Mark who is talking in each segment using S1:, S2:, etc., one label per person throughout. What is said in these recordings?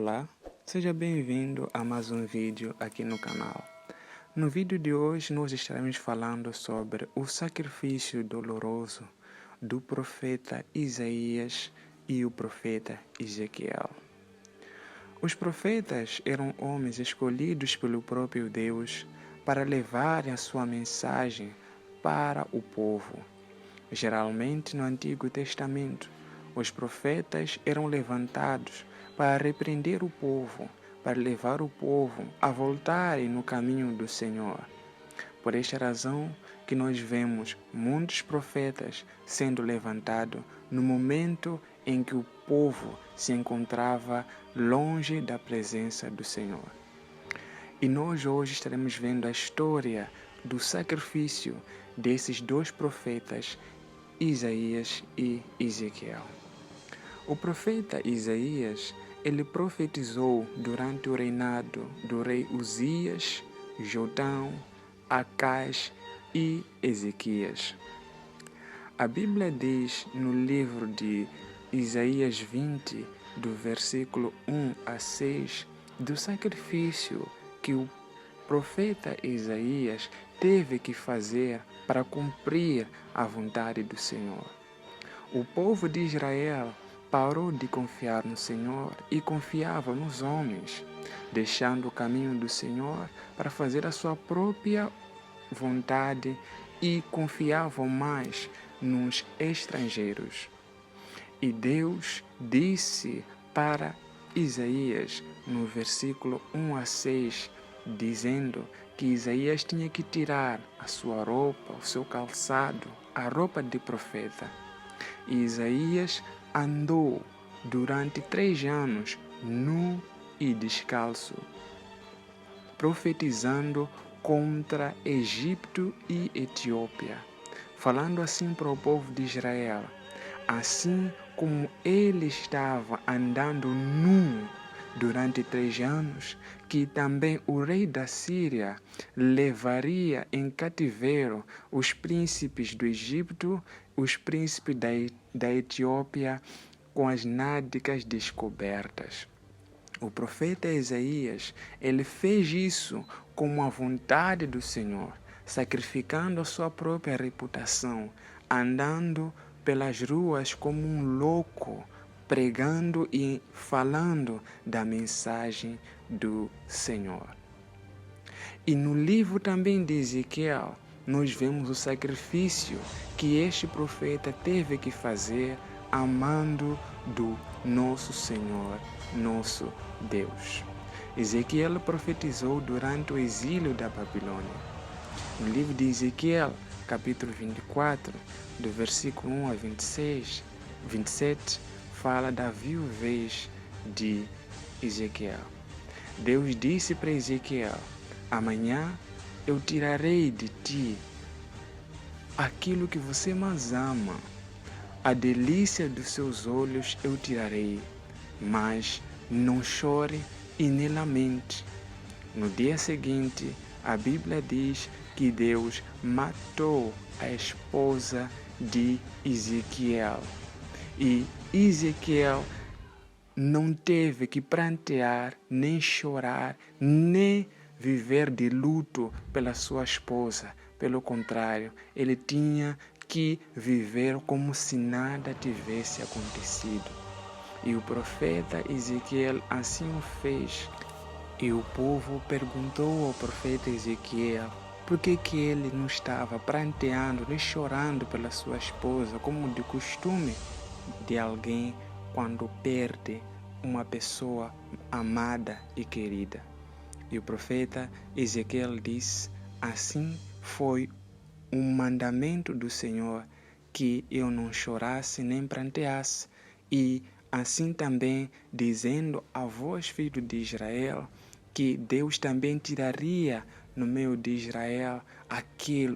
S1: Olá, seja bem-vindo a mais um vídeo aqui no canal. No vídeo de hoje nós estaremos falando sobre o sacrifício doloroso do profeta Isaías e o profeta Ezequiel. Os profetas eram homens escolhidos pelo próprio Deus para levarem a sua mensagem para o povo. Geralmente no Antigo Testamento, os profetas eram levantados para repreender o povo, para levar o povo a voltarem no caminho do Senhor. Por esta razão que nós vemos muitos profetas sendo levantados no momento em que o povo se encontrava longe da presença do Senhor. E nós hoje estaremos vendo a história do sacrifício desses dois profetas, Isaías e Ezequiel. O profeta Isaías, ele profetizou durante o reinado do rei Uzias, Jotão, Acás e Ezequias. A Bíblia diz no livro de Isaías 20, do versículo 1 a 6, do sacrifício que o profeta Isaías teve que fazer para cumprir a vontade do Senhor. O povo de Israel parou de confiar no Senhor e confiava nos homens, deixando o caminho do Senhor para fazer a sua própria vontade e confiavam mais nos estrangeiros. E Deus disse para Isaías, no versículo 1 a 6, dizendo que Isaías tinha que tirar a sua roupa, o seu calçado, a roupa de profeta. E Isaías andou durante 3 anos nu e descalço, profetizando contra Egito e Etiópia, falando assim para o povo de Israel: assim como ele estava andando nu durante 3 anos, que também o rei da Síria levaria em cativeiro os príncipes do Egito, os príncipes da Etiópia, com as nádegas descobertas. O profeta Isaías, ele fez isso com a vontade do Senhor, sacrificando a sua própria reputação, andando pelas ruas como um louco, pregando e falando da mensagem do Senhor. E no livro também de Ezequiel, nós vemos o sacrifício que este profeta teve que fazer amando do nosso Senhor, nosso Deus. Ezequiel profetizou durante o exílio da Babilônia. No livro de Ezequiel, capítulo 24, do versículo 1 a 27, fala da viuvez de Ezequiel. Deus disse para Ezequiel: amanhã eu tirarei de ti aquilo que você mais ama, a delícia dos seus olhos eu tirarei, mas não chore e nem lamente. No dia seguinte, a Bíblia diz que Deus matou a esposa de Ezequiel. E Ezequiel não teve que prantear, nem chorar, nem viver de luto pela sua esposa. Pelo contrário, ele tinha que viver como se nada tivesse acontecido. E o profeta Ezequiel assim o fez. E o povo perguntou ao profeta Ezequiel por que ele não estava pranteando nem chorando pela sua esposa, como de costume de alguém quando perde uma pessoa amada e querida. E o profeta Ezequiel disse: assim foi um mandamento do Senhor, que eu não chorasse nem pranteasse, e assim também dizendo a vós, filhos de Israel, que Deus também tiraria no meio de Israel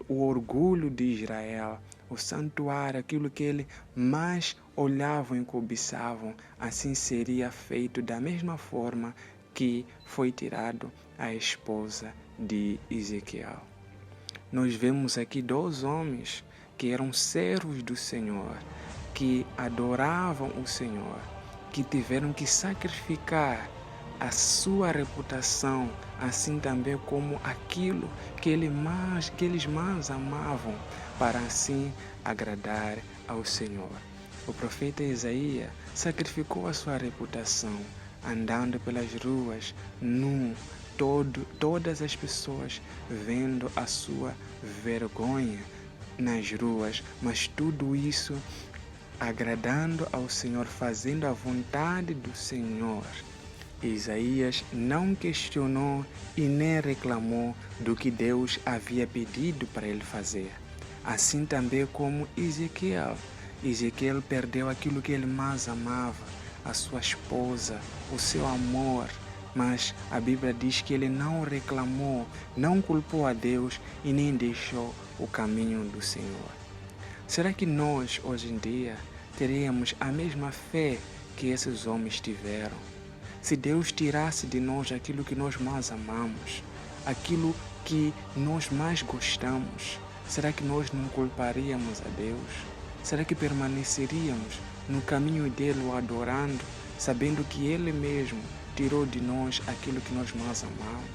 S1: o orgulho de Israel, o santuário, aquilo que ele mais olhavam e cobiçavam, assim seria feito da mesma forma que foi tirado a esposa de Ezequiel. Nós vemos aqui 2 homens que eram servos do Senhor, que adoravam o Senhor, que tiveram que sacrificar a sua reputação, assim também como aquilo que eles mais amavam, para assim agradar ao Senhor. O profeta Isaías sacrificou a sua reputação, andando pelas ruas nu, todas as pessoas vendo a sua vergonha nas ruas, mas tudo isso agradando ao Senhor, fazendo a vontade do Senhor. Isaías não questionou e nem reclamou do que Deus havia pedido para ele fazer. Assim também como Ezequiel. Ezequiel perdeu aquilo que ele mais amava, a sua esposa, o seu amor. Mas a Bíblia diz que ele não reclamou, não culpou a Deus e nem deixou o caminho do Senhor. Será que nós, hoje em dia, teríamos a mesma fé que esses homens tiveram? Se Deus tirasse de nós aquilo que nós mais amamos, aquilo que nós mais gostamos, será que nós não culparíamos a Deus? Será que permaneceríamos no caminho dele o adorando, sabendo que ele mesmo tirou de nós aquilo que nós mais amamos?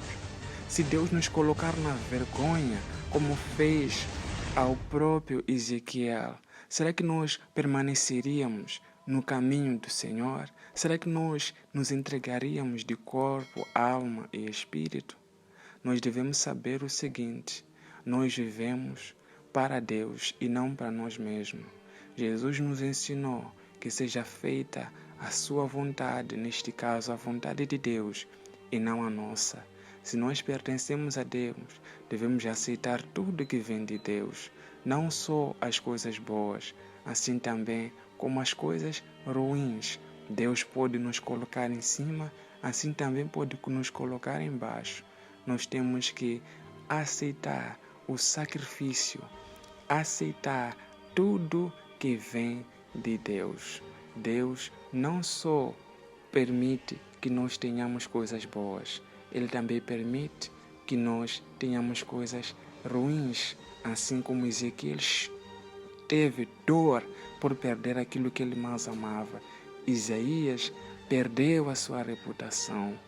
S1: Se Deus nos colocar na vergonha, como fez ao próprio Ezequiel, será que nós permaneceríamos no caminho do Senhor? Será que nós nos entregaríamos de corpo, alma e espírito? Nós devemos saber o seguinte: nós vivemos para Deus e não para nós mesmos. Jesus nos ensinou que seja feita a sua vontade, neste caso a vontade de Deus e não a nossa. Se nós pertencemos a Deus, devemos aceitar tudo que vem de Deus, não só as coisas boas, assim também como as coisas ruins. Deus pode nos colocar em cima, assim também pode nos colocar embaixo. Nós temos que aceitar o sacrifício, aceitar tudo que vem de Deus. Deus não só permite que nós tenhamos coisas boas, Ele também permite que nós tenhamos coisas ruins, assim como Ezequiel teve dor por perder aquilo que ele mais amava. Isaías perdeu a sua reputação,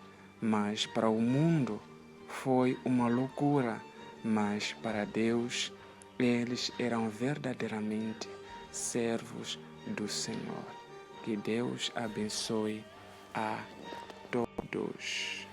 S1: mas para o mundo foi uma loucura, mas para Deus eles eram verdadeiramente servos do Senhor. Que Deus abençoe a todos.